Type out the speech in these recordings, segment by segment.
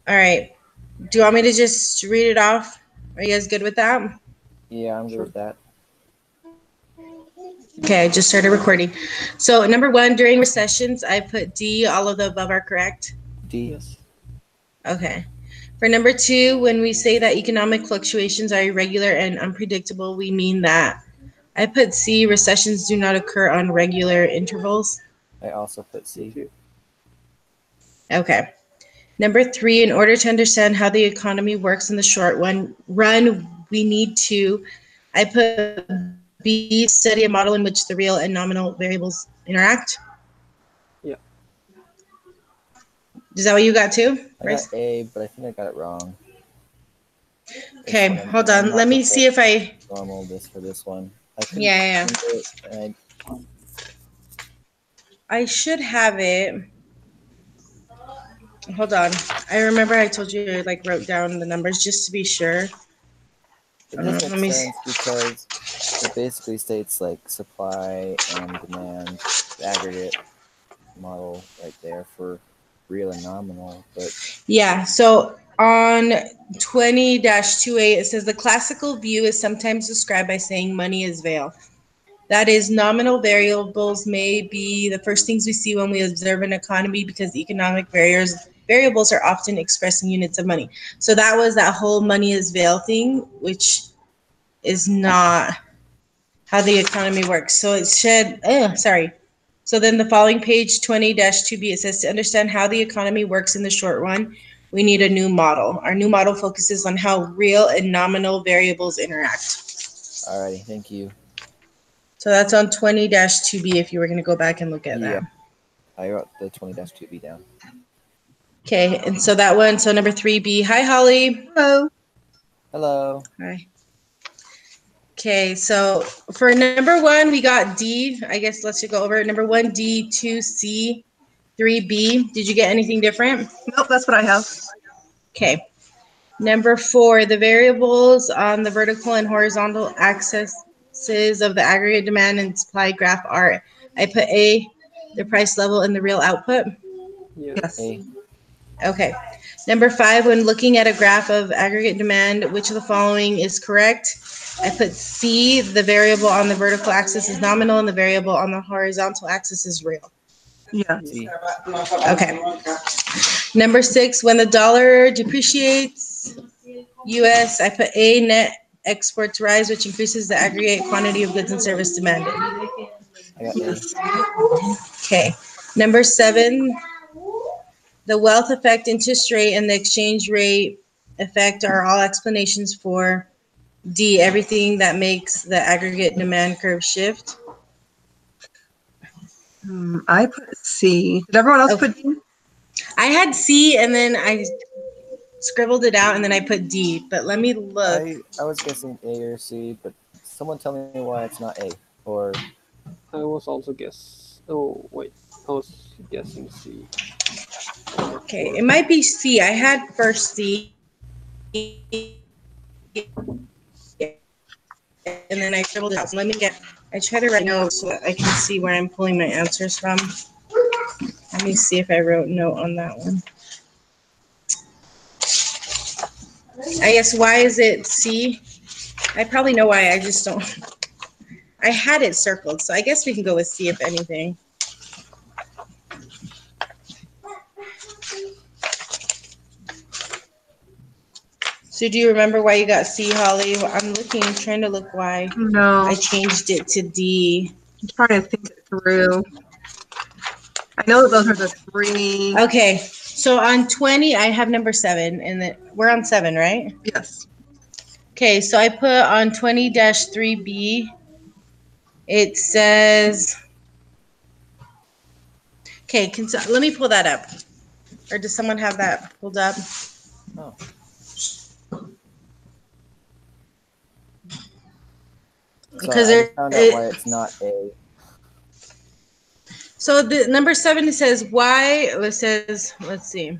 All right. Do you want me to just read it off? Are you guys good with that? Yeah, I'm good Sure. with that. Okay, I just started recording. So, number one, during recessions, I put D. All of the above are correct. D. Yes. Okay. For number two, when we say that economic fluctuations are irregular and unpredictable, we mean that. I put C. Recessions do not occur on regular intervals. I also put Me C. too. Okay. Number three, in order to understand how the economy works in the run, we need to. I put B, study a model in which the real and nominal variables interact. Yeah. Is that what you got too, I got Bryce? A, but I think I got it wrong. This Okay, one, hold I'm on. Let not me prepared see if I. normal this for this one. I couldn't Yeah, find yeah. it, and I should have it. Hold on. I remember I told you I like wrote down the numbers just to be sure. it does Let make me see. sense because it basically states like supply and demand, the aggregate model right there for real and nominal. But Yeah, so on 20-28, it says the classical view is sometimes described by saying money is veil. That is, nominal variables may be the first things we see when we observe an economy because economic variables are often expressed in units of money. So that was that whole money is veil thing, which is not how the economy works. So it should, sorry. So then the following page 20-2b, it says to understand how the economy works in the short run, we need a new model. Our new model focuses on how real and nominal variables interact. alrighty, thank you. So that's on 20-2b if you were going to go back and look at Yeah, that. I wrote the 20-2B down. Okay, and so that one, so number 3b. Hi, Holly. Hello. Hello. Hi. Okay, so for number one, we got D. I guess let's just go over it. Number one, D, 2C, 3B. Did you get anything different? Nope, that's what I have. Okay. Number four, the variables on the vertical and horizontal axes of the aggregate demand and supply graph are, I put A, the price level and the real output. Yes. Yes. A. Okay. Number five, when looking at a graph of aggregate demand, which of the following is correct? I put C, the variable on the vertical axis is nominal and the variable on the horizontal axis is real. Yes. C. Okay. Number six, when the dollar depreciates, US, I put A, net exports rise, which increases the aggregate quantity of goods and service demanded. I got A. Yes. Okay. Number seven, the wealth effect, interest rate, and the exchange rate effect are all explanations for D, everything that makes the aggregate demand curve shift. I put C. Did everyone else Oh, put D? I had C and then I scribbled it out and then I put D, but let me look. I was guessing A or C, but someone tell me why it's not A. Or I was also guess. Oh wait, I was guessing C. Okay, Or it might be C. I had first C and then I scribbled it out. So I try to write notes so that I can see where I'm pulling my answers from. Let me see if I wrote note on that one. I guess why is it C? I probably know why. I just don't. I had it circled, so I guess we can go with C if anything. So do you remember why you got C, Holly? I'm looking, trying to look why I No. changed it to D. I'm trying to think it through. I know that those are the three. Okay, so on 20, I have number 7, and we're on 7, right? Yes. Okay, so I put on 20-3B, it says, okay, let me pull that up. Or does someone have that pulled up? oh, so Because I just found out why it's not A. so the number 7, it says why, it says, let's see.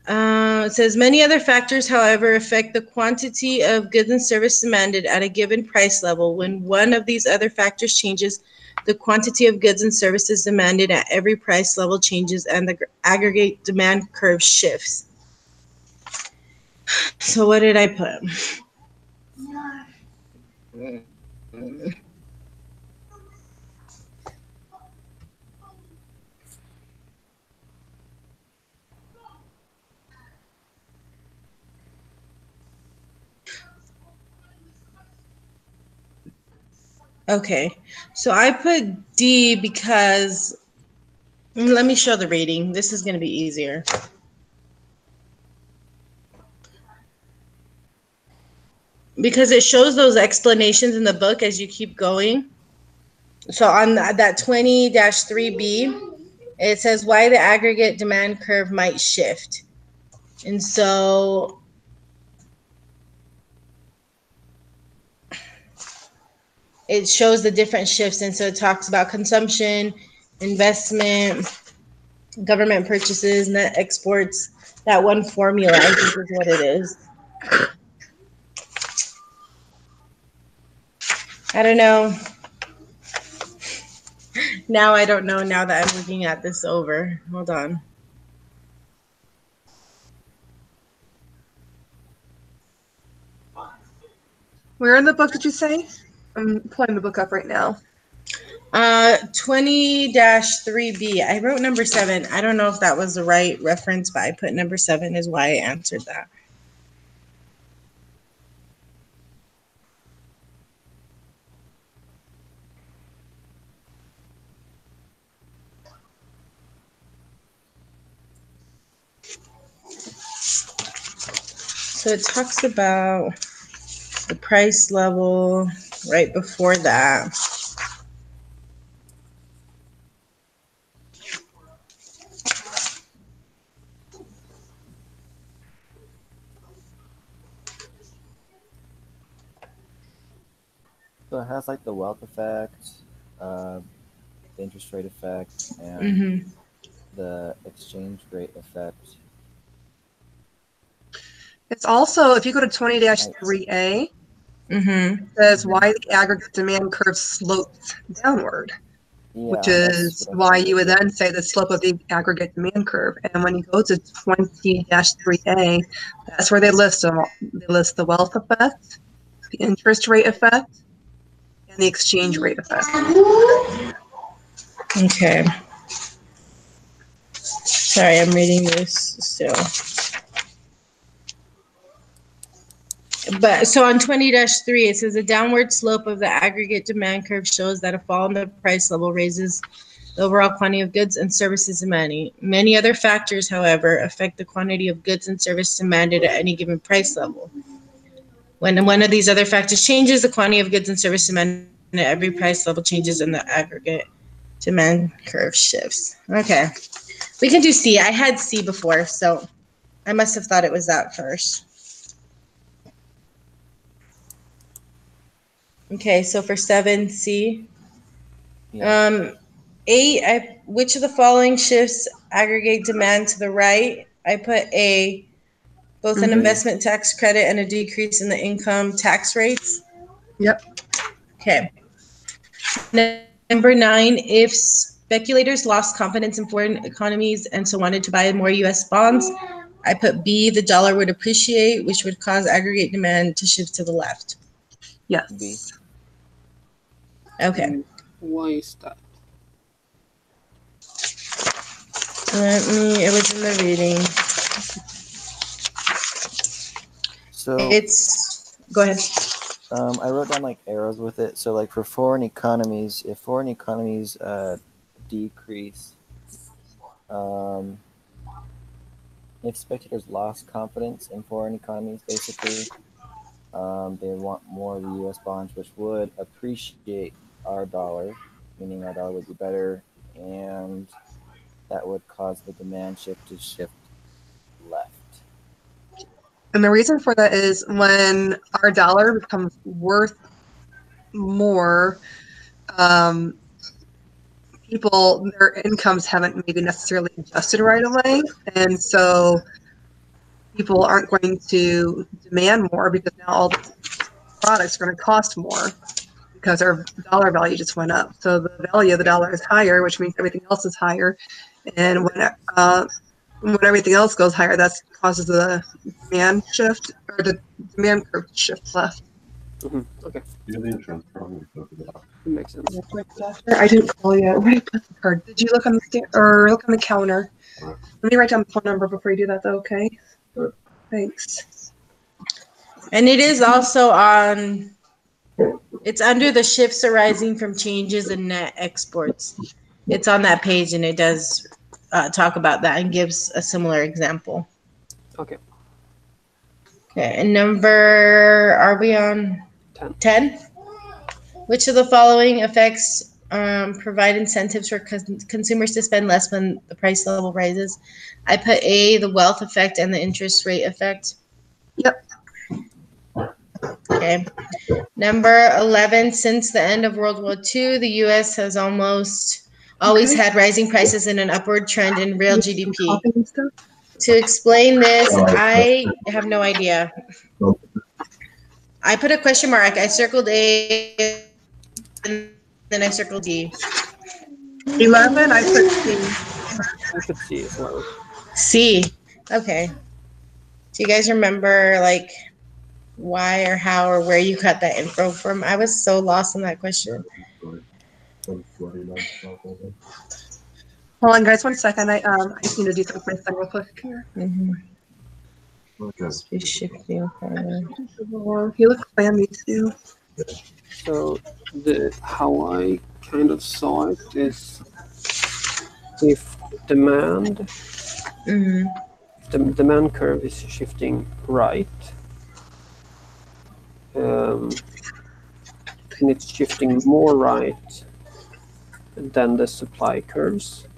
It says many other factors, however, affect the quantity of goods and service demanded at a given price level. When one of these other factors changes, the quantity of goods and services demanded at every price level changes and the aggregate demand curve shifts. So what did I put? Okay, so I put D because, let me show the rating. This is going to be easier. Because it shows those explanations in the book as you keep going. So on that 20-3B, it says why the aggregate demand curve might shift. And so it shows the different shifts. And so it talks about consumption, investment, government purchases, net exports. That one formula, I think, is what it is. I don't know. Now I don't know now that I'm looking at this over. Hold on. Where in the book did you say? I'm pulling the book up right now. 20-3B. I wrote number 7. I don't know if that was the right reference, but I put number 7 is why I answered that. So it talks about the price level right before that. So it has like the wealth effect, the interest rate effect, and Mm-hmm. the exchange rate effect. It's also, if you go to 20-3A, Mm-hmm. it says why the aggregate demand curve slopes downward, which Yeah, that's is what I why you figured. would then say the slope of the aggregate demand curve. And when you go to 20-3A, that's where they list them. They list the wealth effect, the interest rate effect, and the exchange rate effect. Okay. Sorry, I'm reading this still. But so on 20-3, it says the downward slope of the aggregate demand curve shows that a fall in the price level raises the overall quantity of goods and services demanded. Many other factors, however, affect the quantity of goods and service demanded at any given price level. When one of these other factors changes, the quantity of goods and service demanded at every price level changes and the aggregate demand curve shifts. Okay. We can do C. I had C before, so I must have thought it was that first. Okay, so for 7C, Yeah. 8, which of the following shifts aggregate demand to the right? I put A, both an Mhm. investment tax credit and a decrease in the income tax rates. Yep. Okay. Number 9, if speculators lost confidence in foreign economies and so wanted to buy more U.S. bonds, I put B, the dollar would appreciate, which would cause aggregate demand to shift to the left. Yes. B. Okay. Why is that? It was in the reading. So Go ahead. I wrote down like arrows with it. So like for foreign economies, if foreign economies decrease, um, if spectators lost confidence in foreign economies, basically, they want more of the U.S. bonds, which would appreciate our dollar, meaning our dollar would be better, and that would cause the demand shift to shift left. And the reason for that is when our dollar becomes worth more, people, their incomes haven't maybe necessarily adjusted right away. And so people aren't going to demand more because now all the products are going to cost more. because our dollar value just went up. So the value of the dollar is higher, which means everything else is higher. And when everything else goes higher, that causes the demand shift or the demand curve to shift left. Okay, Yeah, the insurance company took it off. it makes sense. I didn't call yet. Where did I put the card? Did you look on the or look on the counter? Alright. Let me write down the phone number before you do that, though. Okay. Sure. Thanks. And it is also on, it's under the shifts arising from changes in net exports. It's on that page and it does talk about that and gives a similar example. Okay, Okay, and are we on 10. 10? Which of the following effects provide incentives for consumers to spend less when the price level rises? I put A, the wealth effect and the interest rate effect. Yep. Okay. Number 11, since the end of World War II, the U.S. has almost always had rising prices and an upward trend in real GDP. Coffee and stuff. To explain this, I have no idea. I put a question mark. I circled A and then I circled D. 11, I put C. I could see as well. C. Okay. Do you guys remember like why or how or where you got that info from? I was so lost on that question. Hold on, guys, 1 second. I just need to do something real quick here. Mm-hmm. Okay. Shifting. He looks clammy too. So how I kind of saw it is if demand Mm-hmm. the demand curve is shifting right, and it's shifting more right than the supply curves,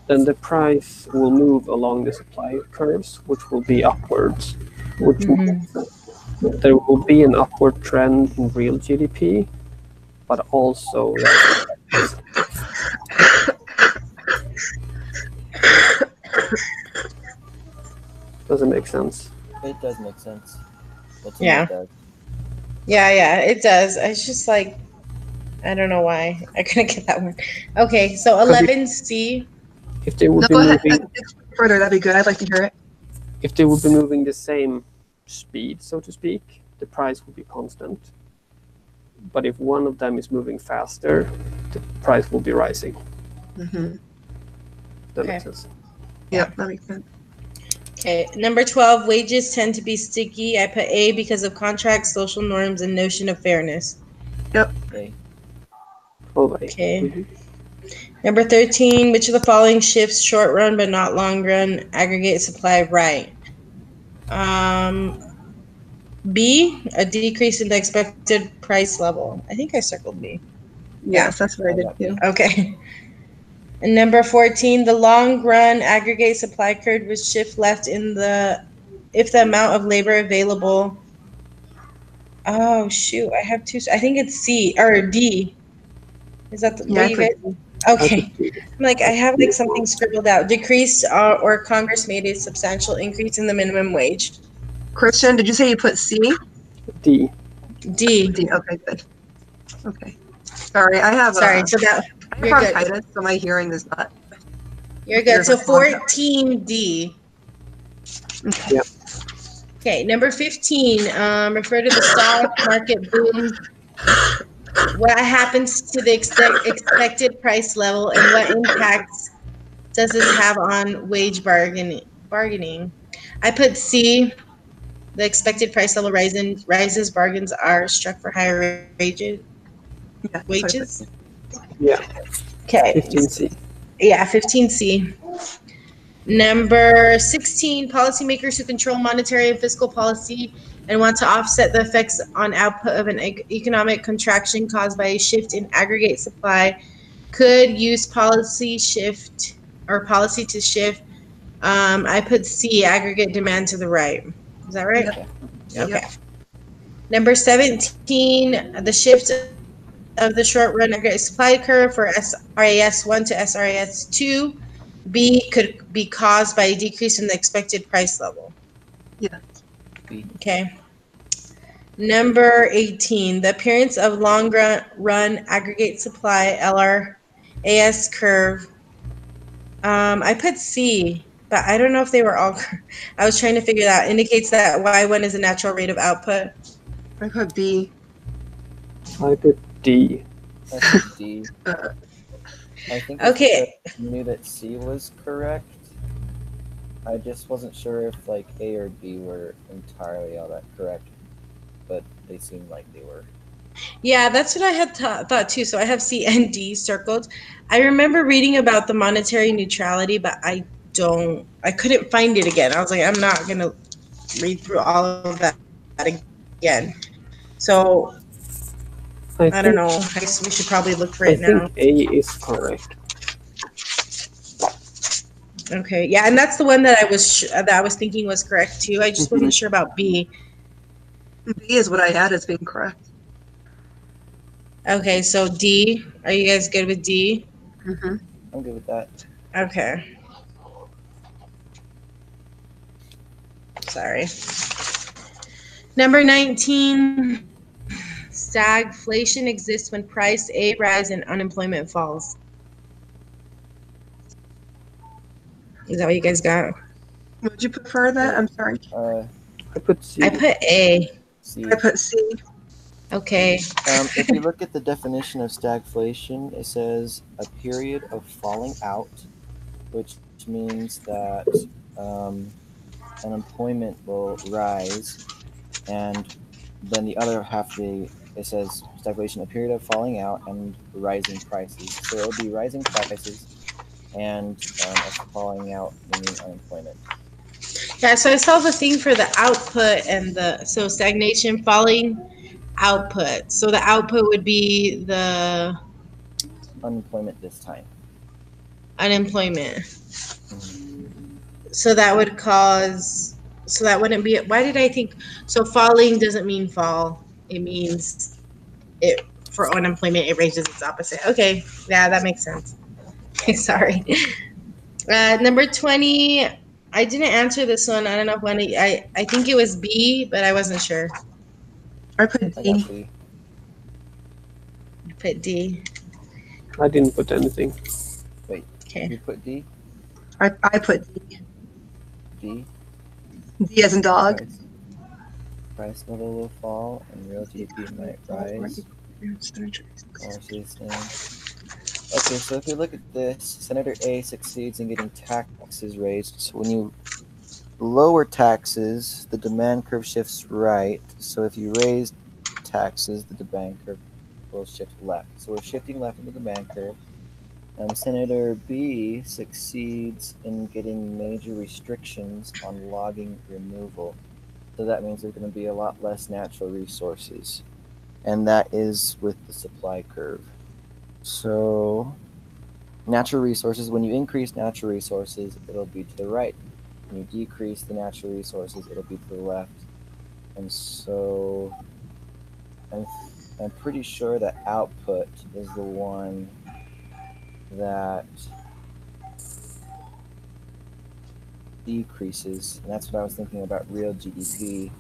then the price will move along the supply curves, which will be upwards, which there will be an upward trend in real GDP, but also does it make sense? It does make sense. Well, to me Yeah. it does. Yeah, it does. It's just like, I don't know why. I couldn't get that one. Okay, so 11C. If they would No, be go ahead. moving, Further, that'd be good. I'd like to hear it. if they would be moving the same speed, so to speak, the price would be constant. But if one of them is moving faster, the price will be rising. Mm-hmm. That Okay. makes sense. Yep, that makes sense. Okay, number 12, wages tend to be sticky. I put A because of contracts, social norms, and notion of fairness. Okay. Okay. Mhm. Number 13, which of the following shifts short run but not long run aggregate supply right? B, a decrease in the expected price level. I think I circled B. Yes, that's what I did too. Okay. And number 14, the long run aggregate supply curve would shift left if the amount of labor available. Oh shoot, I have two. I think it's C or D. Is that Yeah, what I you put guys? Okay. I could I'm like, I have like something scribbled out. Decrease or Congress made a substantial increase in the minimum wage. Christian, did you say you put C? D. D. D. Okay, good. Okay. Sorry, I have Sorry. So that I have you're good. bronchitis, so my hearing is not. You're good. So 14D. Okay. Okay, number 15, refer to the stock market boom. What happens to the expected price level and what impacts does this have on wage bargaining? I put C, the expected price level rises, bargains are struck for higher wages. Yeah, that's what I put. Wages? Yeah. Okay. 15C. Yeah, 15C. Number 16, policymakers who control monetary and fiscal policy and want to offset the effects on output of an economic contraction caused by a shift in aggregate supply could use policy to shift. I put C, aggregate demand to the right. Is that right? Yep. Okay. Yep. Number 17, the shift of the short run aggregate supply curve for SRAS 1 to SRAS 2. B could be caused by a decrease in the expected price level. Yeah. B. Okay. Number 18, the appearance of long run aggregate supply LRAS curve. I put C, but I don't know if they were all. I was trying to figure that out. Indicates that Y1 is a natural rate of output. I put B. I put D. I put D. I think it's because Okay. I knew that C was correct. I just wasn't sure if like A or B were entirely all that correct, but they seemed like they were. Yeah, that's what I had thought too. So I have C and D circled. I remember reading about the monetary neutrality, but I couldn't find it again. I was like, I'm not going to read through all of that again. So I I don't know. think I guess we should probably look for it I now. think A is correct. Okay. Yeah, and that's the one that I was thinking was correct too. I just wasn't sure about B. B is what I had as being correct. Okay, so D. Are you guys good with D? Mm-hmm. I'm good with that. Okay. Sorry. Number 19, stagflation exists when price A rise and unemployment falls. Is that what you guys got? Would you prefer that? I'm sorry. I put C. I put A. C. I put C. Okay. If you look at the definition of stagflation, it says a period of falling out, which means that unemployment will rise, and then the other half it says stagflation, a period of falling out and rising prices. So it'll be rising prices and a falling out, meaning unemployment. Yeah, so I saw the thing for the output and so stagnation, falling output. So the output would be the Unemployment this time. unemployment. Mhm. So that would cause, so that wouldn't be, why did I think, so falling doesn't mean fall. It means it, for unemployment, it raises its opposite. Okay, yeah, that makes sense. Sorry. Number 20, I didn't answer this one. I don't know when, I think it was B, but I wasn't sure. I put I got D. B. Put D. I didn't put anything. Wait, Okay. who put D? I put D. D. D as in dog. Price level will fall and real GDP might rise. Or stay the same. Okay, so if you look at this, Senator A succeeds in getting taxes raised. So when you lower taxes, the demand curve shifts right. So if you raise taxes, the demand curve will shift left. So we're shifting left in the demand curve. Senator B succeeds in getting major restrictions on logging removal. So that means there's going to be a lot less natural resources. And that is with the supply curve. So natural resources, when you increase natural resources, it'll be to the right. When you decrease the natural resources, it'll be to the left. And so I'm pretty sure that output is the one that decreases. And that's what I was thinking about real GDP.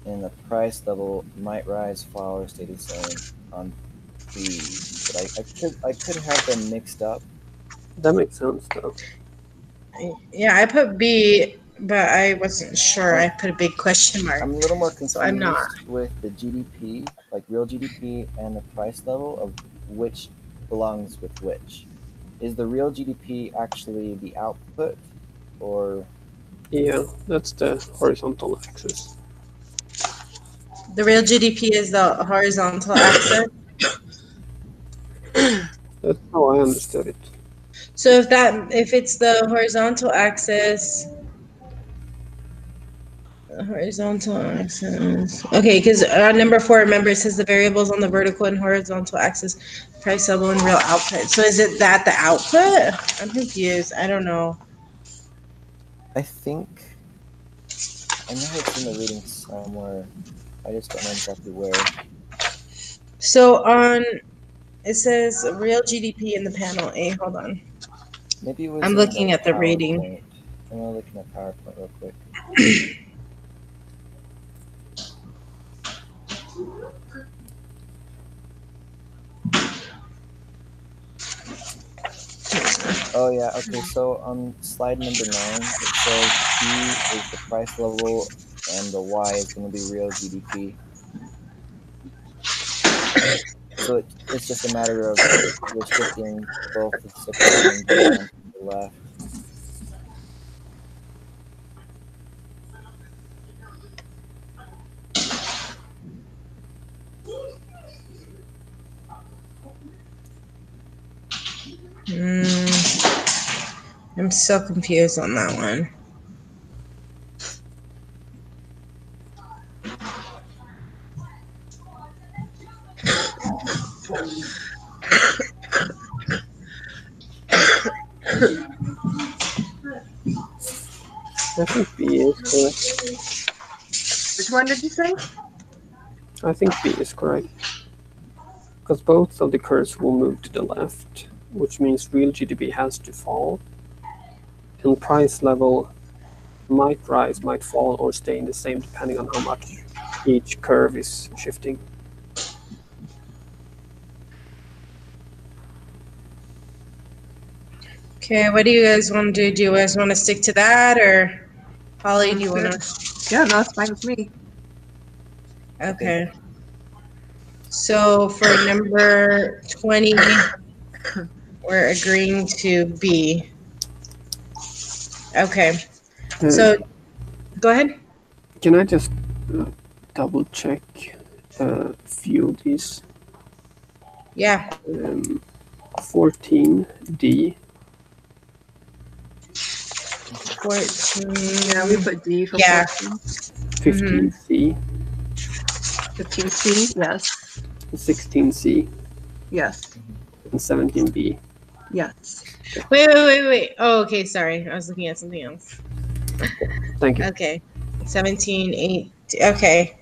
And the price level might rise, fall, or stay the same on B. But I could have them mixed up. That makes sense though. Yeah, I put B, but I wasn't sure. I put a big question mark. I'm a little more confused So I'm not. with the GDP, like real GDP, and the price level of which belongs with which. Is the real GDP actually the output, or Yeah, that's the horizontal axis. The real GDP is the horizontal axis. That's how I understood it. So if it's the horizontal axis, horizontal axis. Okay, because number 4, remember it says the variables on the vertical and horizontal axis, price level and real output. So is it that the output? I'm confused. I don't know. I think I know it's in the reading somewhere. I just don't know exactly where. So it says real GDP in the panel A. Hold on. Maybe it was I'm in looking the at the PowerPoint. reading. I'm gonna look in the PowerPoint real quick. Oh yeah, okay. So on slide number 9, it says P is the price level, and the Y is going to be real GDP. So it's just a matter of we're shifting both the supply and demand to the left. I'm so confused on that one. I think B is correct. Which one did you say? I think B is correct. Because both of the curves will move to the left, which means real GDP has to fall. And price level might rise, might fall, or stay in the same depending on how much each curve is shifting. Okay, what do you guys want to do? Do you guys want to stick to that, or Holly, do you want to? Yeah, no, it's fine with me. Okay. So for number 20, we're agreeing to B. Okay. So go ahead. Can I just double check a few of these? Yeah. 14D. 14. Yeah, we put D for Yeah. 14. 15C. 15C, yes. 16C. Yes. And 17B. Yes. Wait. Oh, okay, sorry. I was looking at something else. Thank you. Okay. 17, 8. Okay.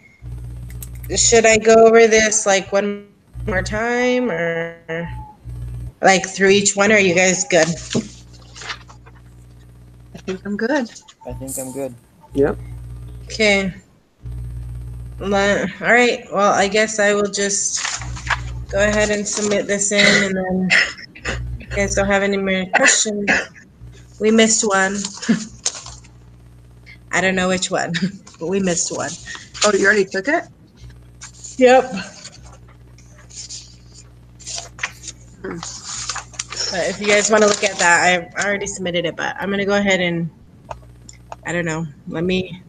Should I go over this like one more time, or like through each one? Or are you guys good? I think I'm good. I think I'm good. Yep. Okay. All right. Well, I guess I will just go ahead and submit this in, and then you guys don't have any more questions. We missed one. I don't know which one, but we missed one. Oh, you already took it? Yep. Hmm. But if you guys want to look at that, I already submitted it, but I'm going to go ahead and, I don't know, let me